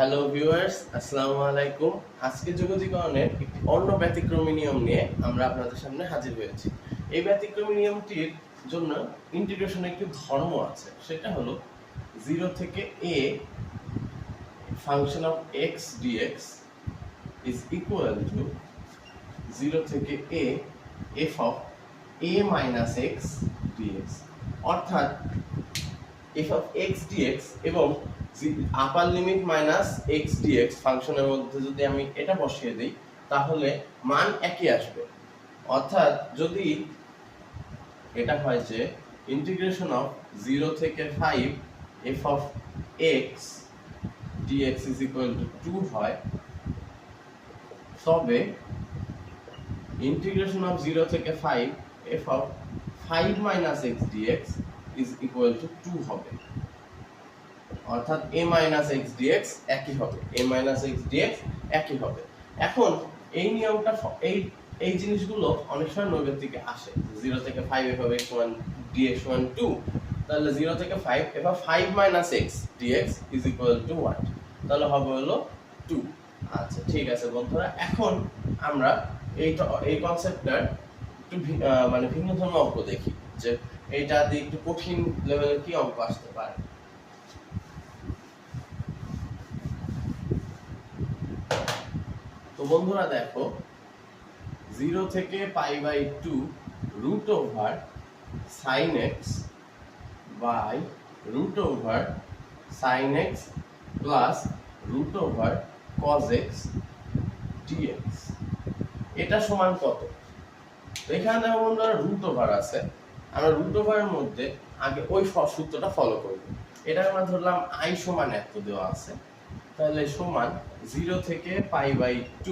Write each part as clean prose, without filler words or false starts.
Hello viewers, আসসালামু আলাইকুম। আজকে যোগজীকরণের একটি অন্য ব্যতিক্রমী নিয়ম নিয়ে আমরা আপনাদের সামনে হাজির হয়েছি। এই ব্যতিক্রমী নিয়মটির জন্য ইন্টিগ্রেশনের একটি ধর্ম আছে, সেটা হলো 0 থেকে a function of x dx is equal to 0 থেকে a f of a minus x dx। অর্থাৎ f of x dx এবং upper limit minus x dx ফাংশনের মধ্যে যদি আমি এটা বসিয়ে দিই তাহলে মান একই আসবে। অর্থাৎ যদি এটা হয় যে ইন্টিগ্রেশন অফ 0 থেকে 5 f of x dx is equal to 2 হয়, তবে ইন্টিগ্রেশন অফ 0 থেকে 5 f of 5 minus x dx is equal to 2 হবে। অর্থাৎ a minus x dx একই হবে, a minus x dx একই হবে। এখন এই নিয়মটা এই জিনিসগুলো অনেক সময় নৈর্ব্যক্তিকে আসে। 0 থেকে 5 f of x সমান dx সমান 2, তাহলে 0 থেকে 5 f of 5 minus x dx is equal to what? তাহলে হবে হলো 2। আচ্ছা ঠিক আছে বন্ধুরা, এখন আমরা এই কনসেপ্টটার একটু মানে ভিন্ন ধর্মী অঙ্ক দেখি যে এইটা দিয়ে একটু কঠিন লেভেলের কি অঙ্ক আসতে পারে। তো বন্ধুরা দেখো, 0 থেকে π/2 root over sin x by root over sin x plus root over cos x dx এটা সমান কত? তো এখানে দেখো বন্ধুরা রুট ওভার আছে, আমরা রুট ওভারের মধ্যে আগে ওই সূত্রটা ফলো করব। এটা আমরা ধরলাম i সমান এত দেওয়া আছে, তাহলে সমান 0 থেকে π/2।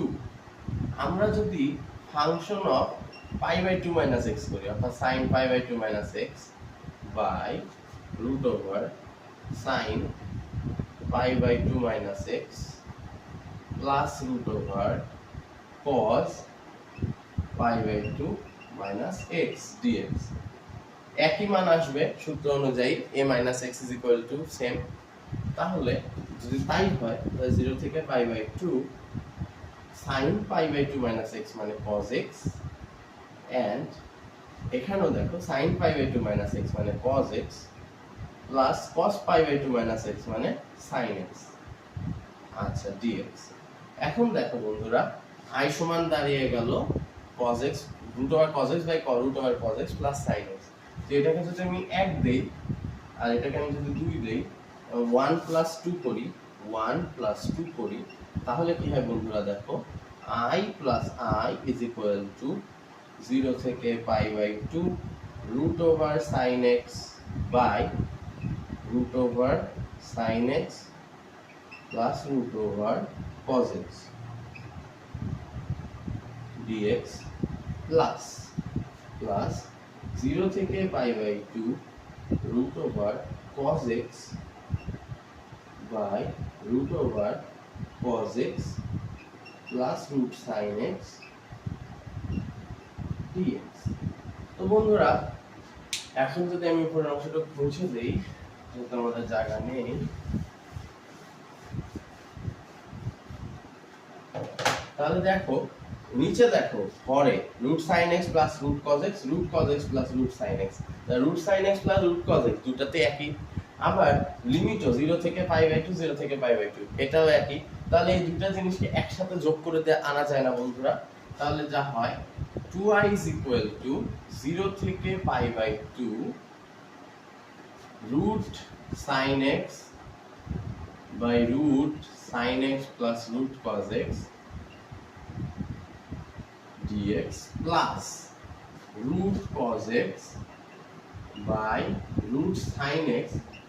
আমরা যদি ফাংশন অফ π/2 মাইনাস x করি, অর্থাৎ sin π/2 minus x by root over sin π/2 minus x plus root over cos π/2 minus x dx একই মান আসবে সূত্র অনুযায়ী a minus x is equal to same. তাহলে যদি তাই হয় তাহলে 0 থেকে π/2 sin π/2 minus x মানে cos x, and এখানেও দেখো sin π/2 minus x মানে cos x plus cos π/2 minus x মানে sin x। আচ্ছা dx। এখন দেখো বন্ধুরা, i সমান দাঁড়িয়ে গেল cos x root over cos x by root over cos x plus sin x। তো এটাকে যদি আমি 1 দেই আর এটাকে আমি যদি 2 দেই, 1 plus 2 করি, 1 plus 2 করি, তাহলে কি হয় বন্ধুরা দেখো, i plus i is equal to 0 থেকে π/2 root over sin x by root over sin x plus root over cos x dx plus 0 থেকে π/2 root over cos x by root over cos x plus root sin x dx। তো বন্ধুরা, এখন যদি আমি উপরের অংশটা মুছে দেই যেহেতু আমাদের জায়গা নেই, তাহলে দেখো নিচে দেখো হরে root sin x plus root cos x plus root sin x, root sin x plus root cos x দুটাতে একই। আবার লিমিটও 0 থেকে π/2 0 থেকে π/2 এটাও একই। তাহলে এই দুটো জিনিসকে একসাথে যোগ করে আনা যায় না বন্ধুরা। তাহলে যা হয় 2i is equal to 0 থেকে π/2 root sin x by root sin x plus root cos x dx plus root cos x by root sin x,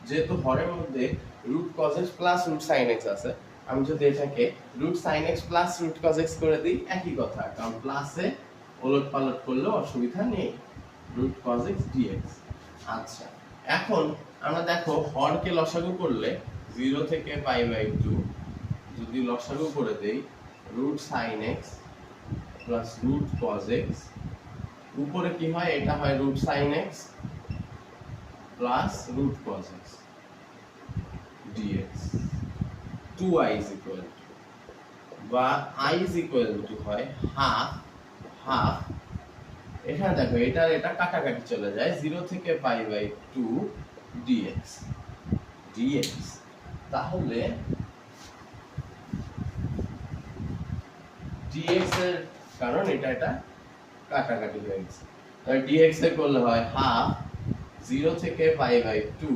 যেহেতু হরের মধ্যে root cos x plus root sin x আছে, আমি যদি এটাকে root sin x plus root cos x করে দিই একই কথা, কারণ প্লাসে ওলট পালট করলেও অসুবিধা নেই, root cos x dx। আচ্ছা এখন আমরা দেখো হরকে লসাগু করলে 0 থেকে π/2 যদি লসাগু করে দেই root sin x plus root cos x, উপরে কি হয়, এটা হয় root sin x plus root cos x dx। 2i is equal to, বা i is equal to হয় হাফ, এখানে দেখো এটা কাটাকাটি চলে যায়, 0 থেকে π/2 dx, তাহলে dx এর কারণ এটা কাটাকাটি হয়ে গেছে, তাহলে dx এর করলে হয় হাফ 0 থেকে π/2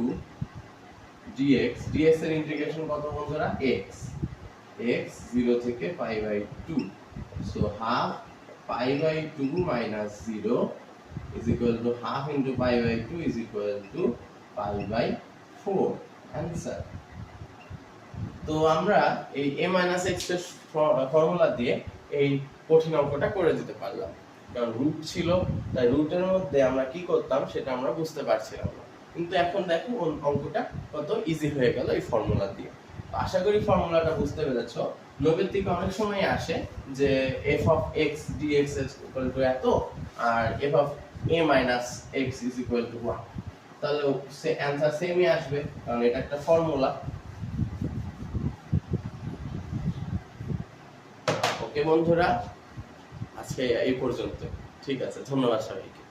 dx এর ইন্টিগ্রেশন কত বন্ধুরা, x 0 থেকে π/2, so half π/2 minus 0 is equal to half into π/2 is equal to π/4 answer. তো আমরা এই a - x এর ফর্মুলা দিয়ে এই কঠিন অঙ্কটা করে দিতে পারলাম, কারণ রুট ছিল, তাই রুটের মধ্যে আমরা কি করতাম সেটা আমরা বুঝতে পারছিলাম না, কিন্তু এখন দেখো অঙ্কটা কত ইজি হয়ে গেল এই ফর্মুলা দিয়ে। আশা করি ফর্মুলাটা বুঝতে পেরেছো। নৈবেদ্যিক অনেক সময় আসে যে f of x dx is equal to এত আর f of a minus x is equal to 1, তাহলে সে অ্যানসার সেমই আসবে, কারণ এটা একটা ফর্মুলা। ওকে বন্ধুরা, আজকে এই পর্যন্ত, ঠিক আছে, ধন্যবাদ সবাইকে।